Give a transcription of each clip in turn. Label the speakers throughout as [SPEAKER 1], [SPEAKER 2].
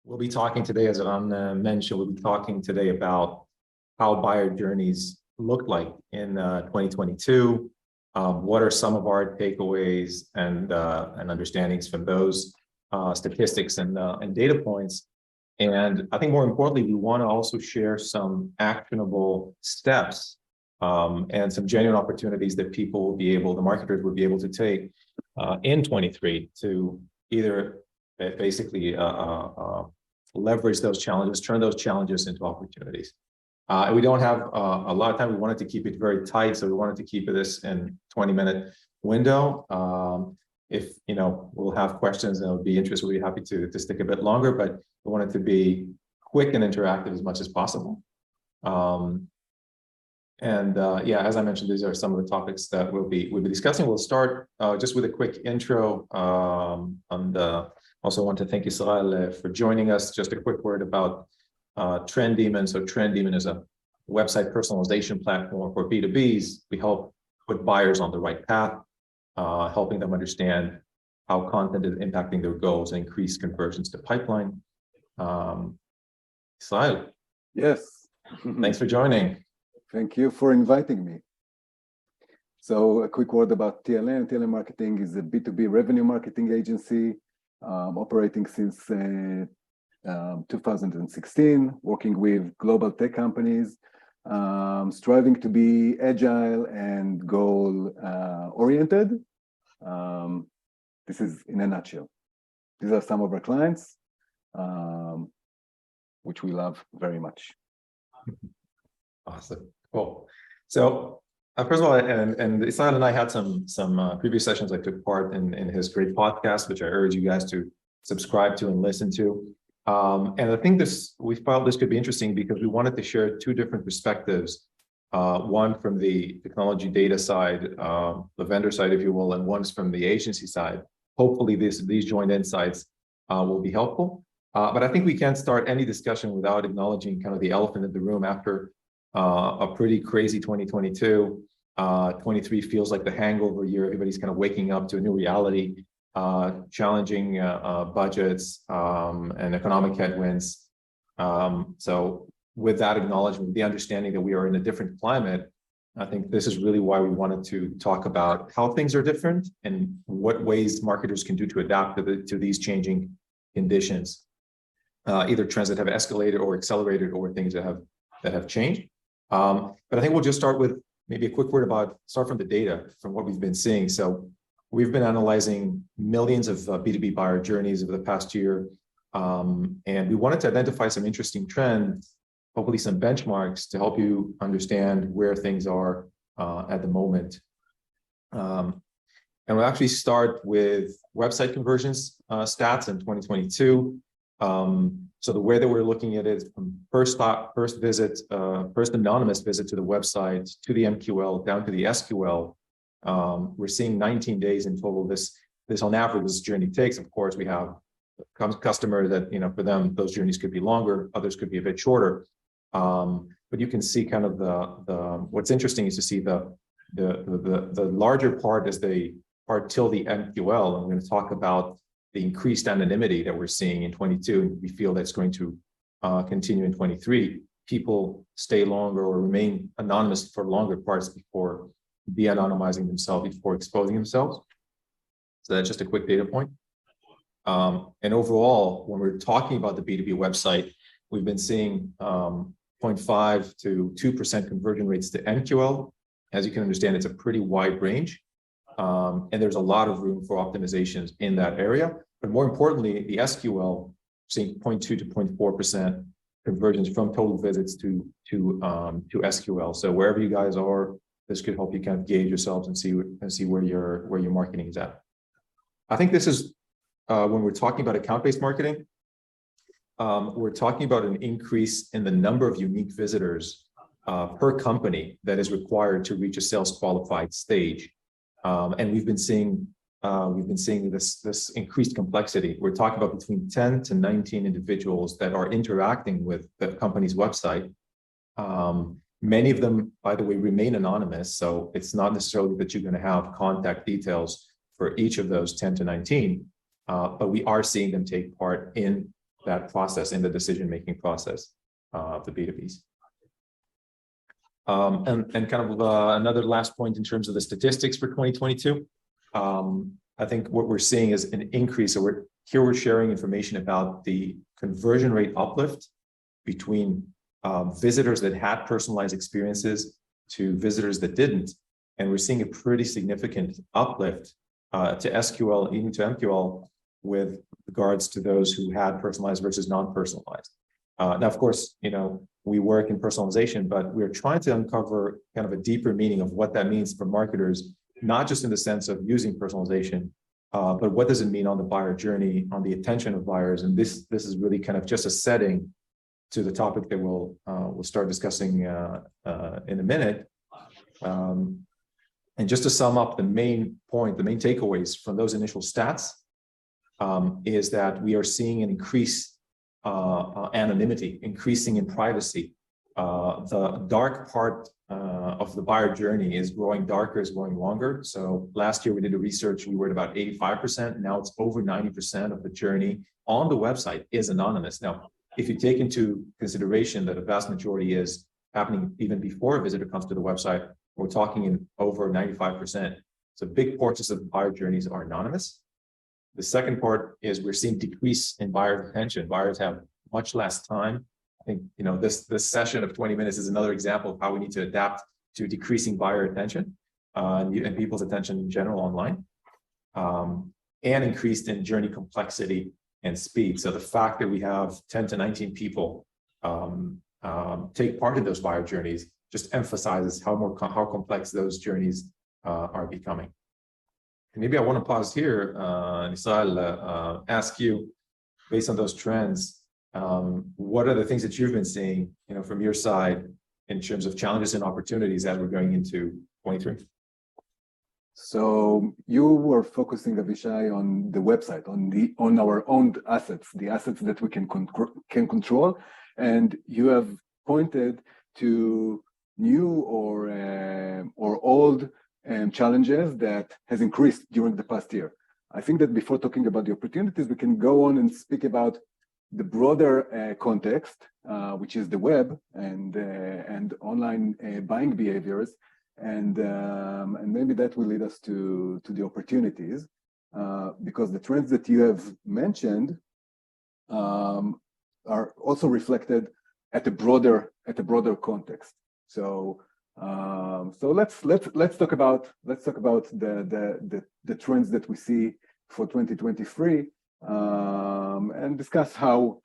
[SPEAKER 1] We'll be talking today, as Ran mentioned, we'll be talking today about how buyer journeys looked like in 2022. What are some of our takeaways and understandings from those statistics and data points? And I think more importantly, we want to also share some actionable steps and some genuine opportunities that people will be able, the marketers will be able to take in 23 to either basically leverage those challenges, turn those challenges into opportunities. We don't have a lot of time. We wanted to keep it very tight, so we wanted to keep this in 20-minute window. If we'll have questions and it'll be interesting, we'll be happy to stick a bit longer, but we want it to be quick and interactive as much as possible. As I mentioned, these are some of the topics that we'll be discussing. We'll start just with a quick intro. Also want to thank Israel for joining us. Just a quick word about Trendemon. So Trendemon is a website personalization platform for B2Bs. We help put buyers on the right path, helping them understand how content is impacting their goals and increase conversions to pipeline. Israel.
[SPEAKER 2] Yes.
[SPEAKER 1] Thanks for joining.
[SPEAKER 2] Thank you for inviting me. So a quick word about TLM. TLM Marketing is a B2B revenue marketing agency operating since 2016, working with global tech companies, striving to be agile and goal-oriented. This is in a nutshell. These are some of our clients, which we love very much.
[SPEAKER 1] Awesome. Cool. So first of all, and Israel and I had some previous sessions I took part in his great podcast, which I urge you guys to subscribe to and listen to. And I think we felt this could be interesting because we wanted to share two different perspectives. One from the technology data side, the vendor side, if you will, and one's from the agency side. Hopefully these joint insights will be helpful. But I think we can't start any discussion without acknowledging kind of the elephant in the room after a pretty crazy 2022. 23 feels like the hangover year. Everybody's kind of waking up to a new reality, challenging budgets and economic headwinds. So with that acknowledgement, the understanding that we are in a different climate, I think this is really why we wanted to talk about how things are different and what ways marketers can do to adapt to these changing conditions, either trends that have escalated or accelerated or things that have changed. But I think we'll just start with maybe a quick word start from the data, from what we've been seeing. So we've been analyzing millions of B2B buyer journeys over the past year. And we wanted to identify some interesting trends, hopefully some benchmarks to help you understand where things are at the moment. And we'll actually start with website conversions stats in 2022. So the way that we're looking at it is from first anonymous visit to the website, to the MQL, down to the SQL. We're seeing 19 days in total. This on average, this journey takes. Of course, we have customers that, for them, those journeys could be longer, others could be a bit shorter. But you can see kind of what's interesting is to see the larger part is the part till the MQL. I'm going to talk about the increased anonymity that we're seeing in 22, and we feel that's going to continue in 23. People stay longer or remain anonymous for longer parts before de-anonymizing themselves, before exposing themselves. So that's just a quick data point. And overall, when we're talking about the B2B website, we've been seeing 0.5 to 2% conversion rates to MQL. As you can understand, it's a pretty wide range. And there's a lot of room for optimizations in that area. But more importantly, the SQL, seeing 0.2 to 0.4% conversions from total visits to SQL. So wherever you guys are, this could help you kind of gauge yourselves and see where your marketing is at. I think this is when we're talking about account-based marketing, we're talking about an increase in the number of unique visitors per company that is required to reach a sales qualified stage. And we've been seeing this increased complexity. We're talking about between 10 to 19 individuals that are interacting with the company's website. Many of them, by the way, remain anonymous. So it's not necessarily that you're going to have contact details for each of those 10 to 19, but we are seeing them take part in process in the decision-making process of the B2Bs. And kind of another last point in terms of the statistics for 2022. I think what we're seeing is an increase. So we're sharing information about the conversion rate uplift between visitors that had personalized experiences to visitors that didn't. And we're seeing a pretty significant uplift to SQL, even to MQL, with regards to those who had personalized versus non-personalized. Now, of course, we work in personalization, but we're trying to uncover kind of a deeper meaning of what that means for marketers, not just in the sense of using personalization, but what does it mean on the buyer journey, on the attention of buyers? And this is really kind of just a setting to the topic that we'll start discussing in a minute. And just to sum up the main point, the main takeaways from those initial stats is that we are seeing an increase anonymity, increasing in privacy. The dark part of the buyer journey is growing darker, is growing longer. So last year we did a research, we were at about 85%. Now it's over 90% of the journey on the website is anonymous. Now, if you take into consideration that a vast majority is happening even before a visitor comes to the website, we're talking in over 95%. So big portions of buyer journeys are anonymous. The second part is we're seeing decrease in buyer attention. Buyers have much less time. I think this session of 20 minutes is another example of how we need to adapt to decreasing buyer attention and people's attention in general online, and increased in journey complexity and speed. So the fact that we have 10 to 19 people take part in those buyer journeys just emphasizes how complex those journeys are becoming. And maybe I want to pause here, Nisal, ask you, based on those trends, what are the things that you've been seeing, from your side in terms of challenges and opportunities as we're going into 23?
[SPEAKER 2] So you were focusing, Avishai, on the website, on our own assets, the assets that we can control, and you have pointed to new or old challenges that has increased during the past year. I think that before talking about the opportunities, we can go on and speak about the broader context, which is the web and online buying behaviors, and maybe that will lead us to the opportunities, because the trends that you have mentioned are also reflected at a broader context. So let's talk about the trends that we see for 2023, and discuss how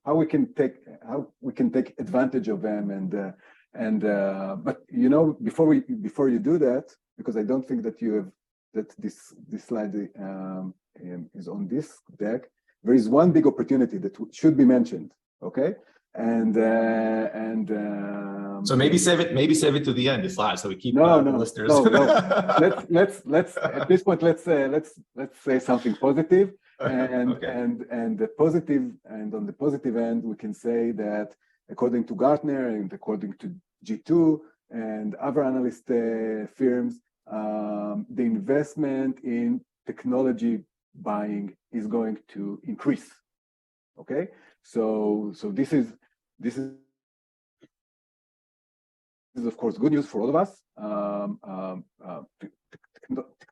[SPEAKER 2] we can take advantage of them, but before you do that, because I don't think that this slide is on this deck, there is one big opportunity that should be mentioned, okay?
[SPEAKER 1] So maybe save it to the end, the slide, so we keep the listeners.
[SPEAKER 2] No. Let's at this point let's say something positive, and
[SPEAKER 1] okay.
[SPEAKER 2] and the positive, and on the positive end we can say that according to Gartner and according to G2 and other analyst firms, the investment in technology buying is going to increase. Okay, so this is of course good news for all of us.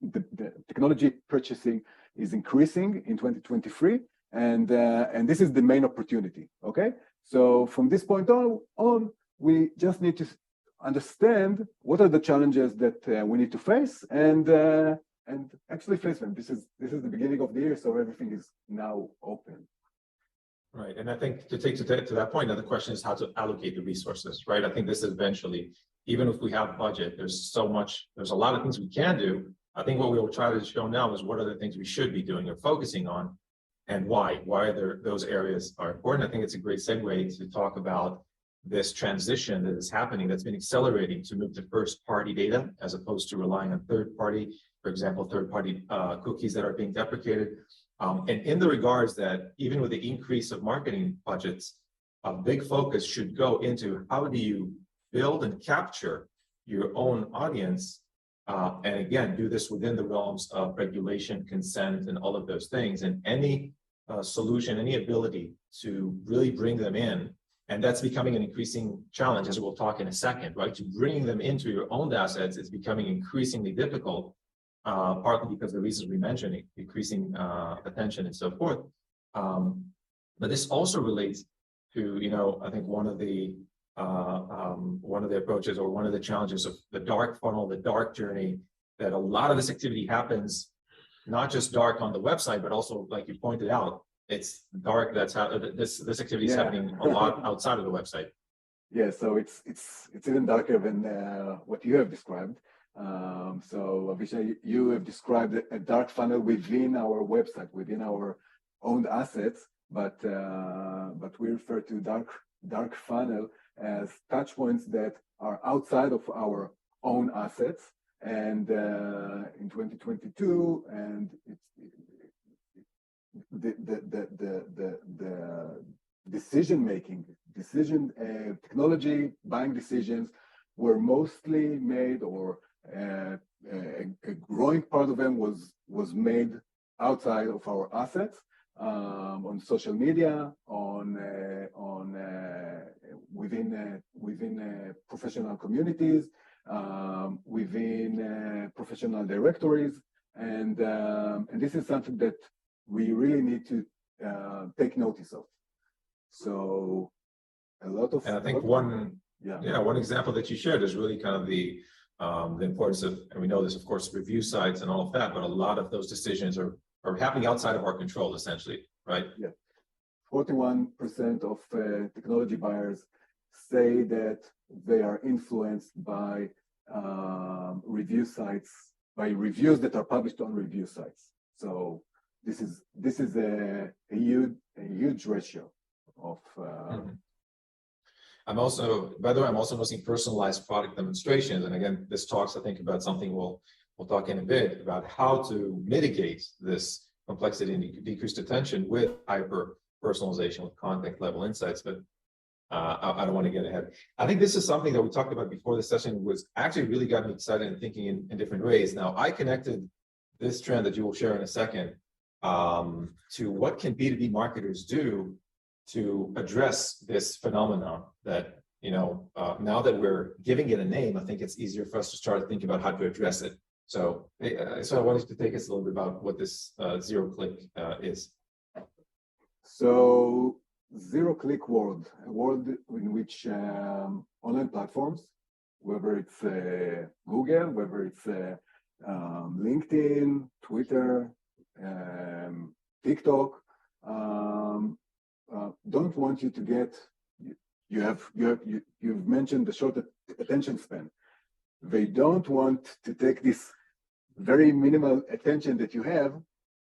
[SPEAKER 2] The technology purchasing is increasing in 2023, and this is the main opportunity. Okay, so from this point on, we just need to understand what are the challenges that we need to face, and actually face them. This is the beginning of the year, so everything is now open.
[SPEAKER 1] Right, and I think to take to that point, now the question is how to allocate the resources, right? I think this is eventually, even if we have budget, there's a lot of things we can do. I think what we will try to show now is what are the things we should be doing or focusing on, and why those areas are important. I think it's a great segue to talk about this transition that is happening, that's been accelerating to move to first-party data as opposed to relying on third-party, for example, third-party cookies that are being deprecated. And in the regards that even with the increase of marketing budgets, a big focus should go into how do you build and capture your own audience, and again, do this within the realms of regulation, consent, and all of those things. And any solution, any ability to really bring them in. And that's becoming an increasing challenge, as we'll talk in a second, right? To bringing them into your owned assets is becoming increasingly difficult, partly because of the reasons we mentioned, increasing attention and so forth. But this also relates to, I think one of the approaches or one of the challenges of the dark funnel, the dark journey, that a lot of this activity happens not just dark on the website, but also, like you pointed out, it's dark. That's how this activity is happening a lot outside of the website.
[SPEAKER 2] Yeah, so it's even darker than what you have described. So Avishai, you have described a dark funnel within our website, within our owned assets, but we refer to dark funnel as touch points that are outside of our own assets. And in 2022, and the technology buying decisions were mostly made, or a growing part of them was made outside of our assets, on social media, within professional communities, within professional directories, and this is something that we really need to take notice of. So a lot of,
[SPEAKER 1] and I think one example that you shared is really kind of the importance of, and we know this, of course, review sites and all of that, but a lot of those decisions are happening outside of our control, essentially, right?
[SPEAKER 2] Yeah. 41% of technology buyers say that they are influenced by review sites, by reviews that are published on review sites. So this is a huge ratio of.
[SPEAKER 1] I'm also, by the way, I'm also noticing personalized product demonstrations, and again, this talks, I think, about something we'll talk in a bit about how to mitigate this complexity and decreased attention with hyper personalization, with content level insights. But I don't want to get ahead. I think this is something that we talked about before the session, was actually really got me excited and thinking in different ways. Now, I connected this trend that you will share in a second to what can B2B marketers do to address this phenomenon that, now that we're giving it a name, I think it's easier for us to start to think about how to address it. So I wanted to take us a little bit about what this zero-click is.
[SPEAKER 2] So zero-click world, a world in which online platforms, whether it's Google, whether it's LinkedIn, Twitter, TikTok, don't want you to get. You've mentioned the short attention span. They don't want to take this very minimal attention that you have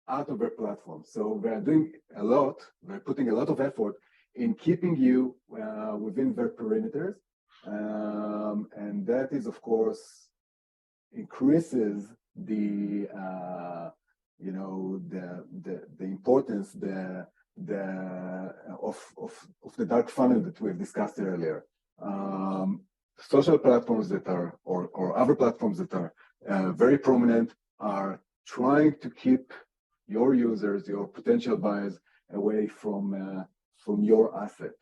[SPEAKER 2] out of their platform. So they're doing a lot. They're putting a lot of effort in keeping you within their perimeters, and that is, of course, increases the importance of the dark funnel that we have discussed earlier. Social platforms that are, or other platforms that are very prominent, are trying to keep your users, your potential buyers, away from your asset.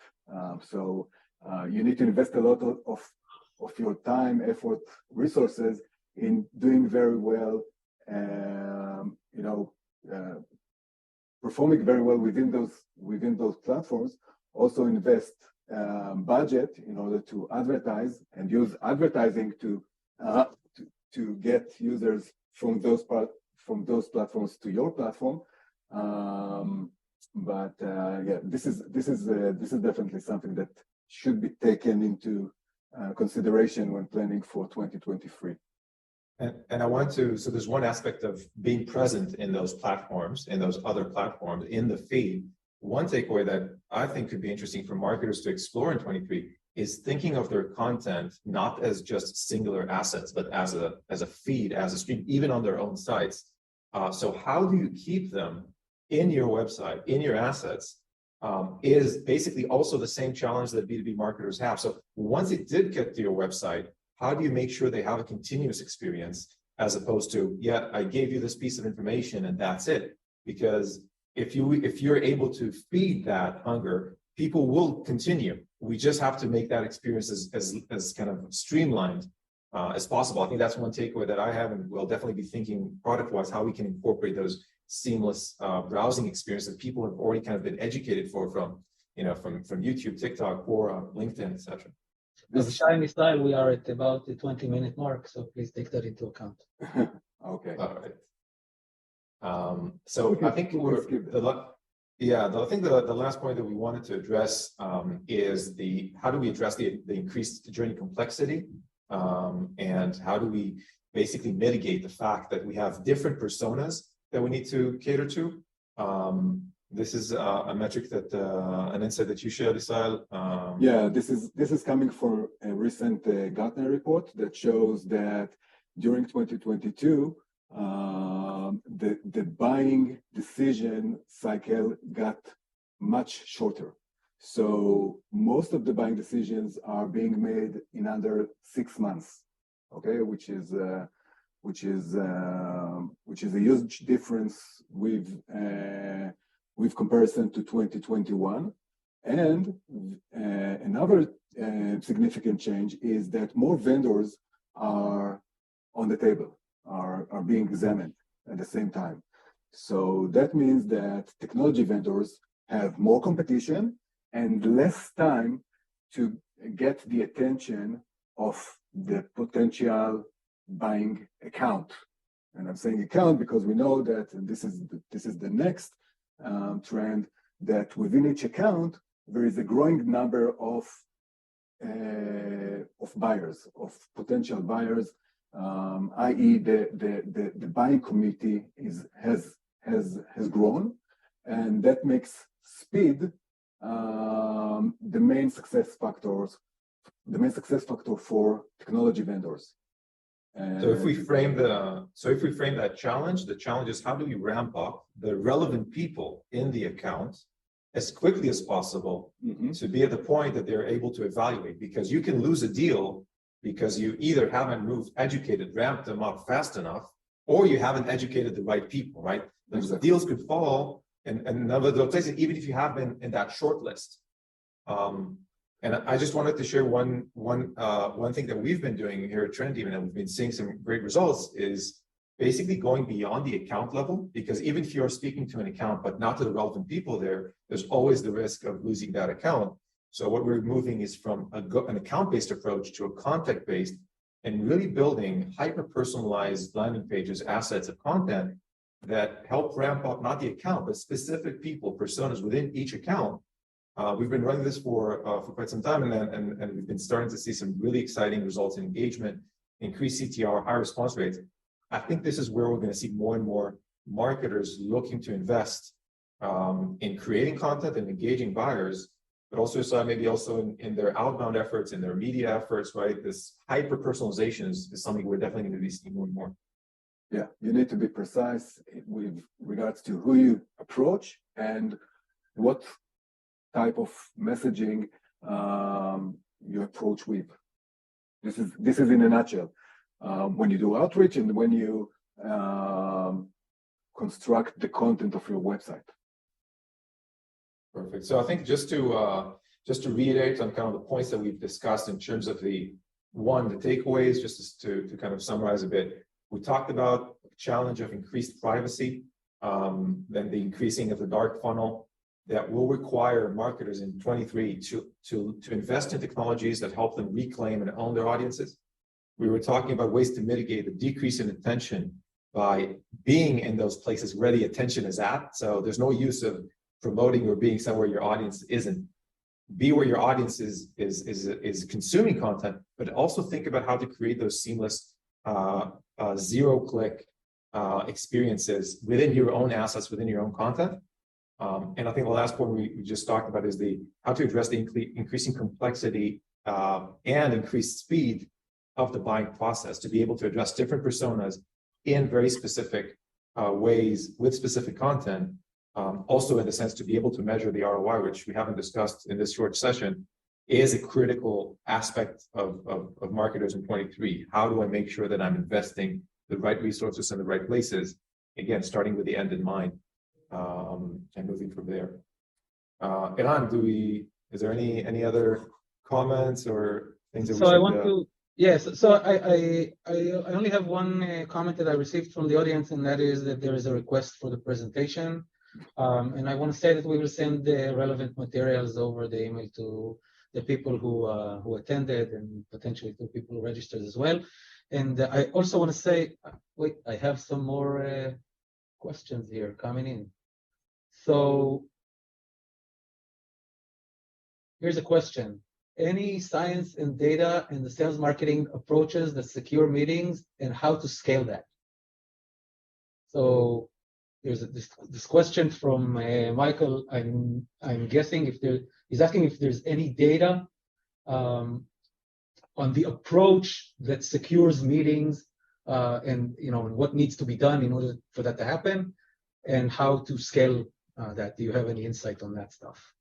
[SPEAKER 2] So you need to invest a lot of your time, effort, resources in doing very well, performing very well within those platforms. Also invest budget in order to advertise and use advertising to get users from those platforms to your platform. This is definitely something that should be taken into consideration when planning for 2023.
[SPEAKER 1] And I want to, so there's one aspect of being present in those platforms, in those other platforms, in the feed. One takeaway that I think could be interesting for marketers to explore in 23 is thinking of their content not as just singular assets, but as a feed, as a stream, even on their own sites. So how do you keep them in your website, in your assets, is basically also the same challenge that B2B marketers have. So once it did get to your website, how do you make sure they have a continuous experience, as opposed to, I gave you this piece of information and that's it? Because if you're able to feed that hunger, people will continue. We just have to make that experience as kind of streamlined as possible. I think that's one takeaway that I have, and we'll definitely be thinking product-wise how we can incorporate those seamless browsing experience that people have already kind of been educated from YouTube, TikTok, Quora, LinkedIn, etc.
[SPEAKER 3] Avishai and Israel, we are at about the 20-minute mark, so please take that into account.
[SPEAKER 2] Okay.
[SPEAKER 1] All right. So I think I think the last point that we wanted to address is how do we address the increased journey complexity, and how do we basically mitigate the fact that we have different personas that we need to cater to. This is a metric that an insight that you shared, Israel.
[SPEAKER 2] Yeah, this is coming from a recent Gartner report that shows that during 2022, the buying decision cycle got much shorter. So most of the buying decisions are being made in under 6 months, okay, which is a huge difference with comparison to 2021. And another significant change is that more vendors are on the table, are being examined at the same time. So that means that technology vendors have more competition and less time to get the attention of the potential buying account. And I'm saying account because we know that, and this is the next trend, that within each account there is a growing number of buyers, of potential buyers, i.e. the buying community has grown, and that makes speed the main success factor for technology vendors.
[SPEAKER 1] So if we frame that challenge, the challenge is how do we ramp up the relevant people in the account as quickly as possible to be at the point that they're able to evaluate, because you can lose a deal because you either haven't ramped them up fast enough, or you haven't educated the right people, right? Exactly. The deals could fall and none of those places, even if you have been in that short list. And I just wanted to share one thing that we've been doing here at Trendemon, and we've been seeing some great results, is basically going beyond the account level, because even if you're speaking to an account but not to the relevant people there's always the risk of losing that account. So what we're moving is from an account-based approach to a contact-based, and really building hyper-personalized landing pages, assets of content that help ramp up not the account, but specific people, personas within each account. We've been running this for quite some time, and we've been starting to see some really exciting results in engagement, increased CTR, high response rates. I think this is where we're going to see more and more marketers looking to invest in creating content and engaging buyers, but also maybe also in their outbound efforts, in their media efforts, right? This hyper-personalization is something we're definitely going to be seeing more and more.
[SPEAKER 2] Yeah, you need to be precise with regards to who you approach and what type of messaging you approach with. This is in a nutshell. When you do outreach and when you construct the content of your website.
[SPEAKER 1] Perfect. So I think just to reiterate on kind of the points that we've discussed in terms of the takeaways, just to kind of summarize a bit. We talked about the challenge of increased privacy, then the increasing of the dark funnel that will require marketers in 23 to invest in technologies that help them reclaim and own their audiences. We were talking about ways to mitigate the decrease in attention by being in those places where the attention is at. So there's no use of promoting or being somewhere your audience isn't. Be where your audience is consuming content, but also think about how to create those seamless zero-click experiences within your own assets, within your own content. And I think the last point we just talked about is how to address the increasing complexity and increased speed of the buying process, to be able to address different personas in very specific ways with specific content. Also in the sense to be able to measure the ROI, which we haven't discussed in this short session, is a critical aspect of marketers in 23. How do I make sure that I'm investing the right resources in the right places? Again, starting with the end in mind. and moving from there. Eran, is there any other comments or things that we
[SPEAKER 3] So
[SPEAKER 1] should?
[SPEAKER 3] I want to, yes. So I only have one comment that I received from the audience, and that is that there is a request for the presentation. And I want to say that we will send the relevant materials over the email to the people who attended and potentially to people who registered as well. And I also want to say, wait, I have some more questions here coming in. So here's a question. Any science and data in the sales marketing approaches that secure meetings and how to scale that? So there's this question from Michael. I'm guessing he's asking if there's any data on the approach that secures meetings and what needs to be done in order for that to happen, and how to scale that. Do you have any insight on that stuff?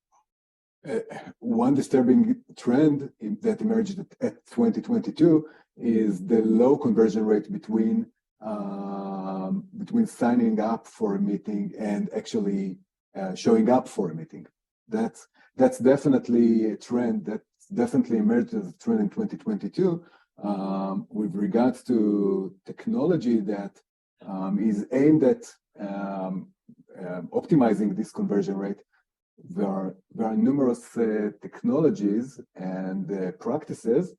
[SPEAKER 2] One disturbing trend that emerged at 2022 is the low conversion rate between signing up for a meeting and actually showing up for a meeting. That's definitely a trend that definitely emerged as a trend in 2022 with regards to technology that is aimed at optimizing this conversion rate. There are numerous technologies and practices,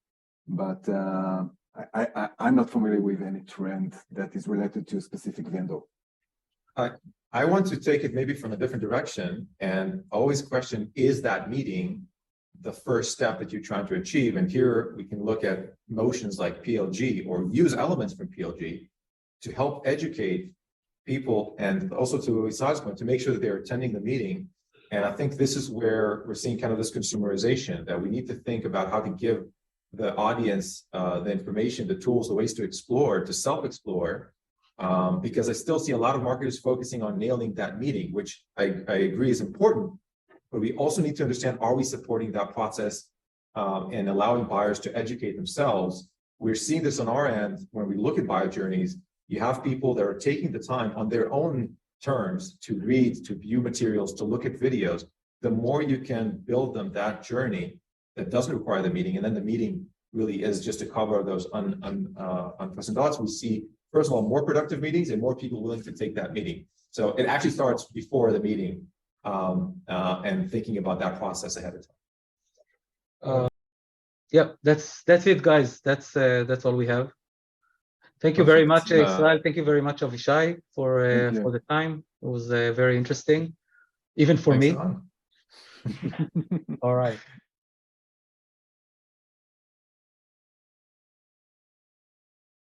[SPEAKER 2] but I'm not familiar with any trend that is related to a specific vendor.
[SPEAKER 1] I want to take it maybe from a different direction and always question, is that meeting the first step that you're trying to achieve? And here we can look at motions like PLG or use elements from PLG to help educate people and also to make sure that they're attending the meeting. And I think this is where we're seeing kind of this consumerization, that we need to think about how to give the audience the information, the tools, the ways to explore, to self-explore, because I still see a lot of marketers focusing on nailing that meeting, which I agree is important, but we also need to understand, are we supporting that process and allowing buyers to educate themselves? We're seeing this on our end when we look at buyer journeys. You have people that are taking the time on their own terms to read, to view materials, to look at videos. The more you can build them that journey that doesn't require the meeting, and then the meeting really is just to cover those unpleasant thoughts, we see, first of all, more productive meetings and more people willing to take that meeting. So it actually starts before the meeting and thinking about that process ahead of time.
[SPEAKER 3] Yeah, that's it, guys. That's all we have. Thank you very much, Israel. Thank you very much, Avishai, for the time. It was very interesting, even for me. All right.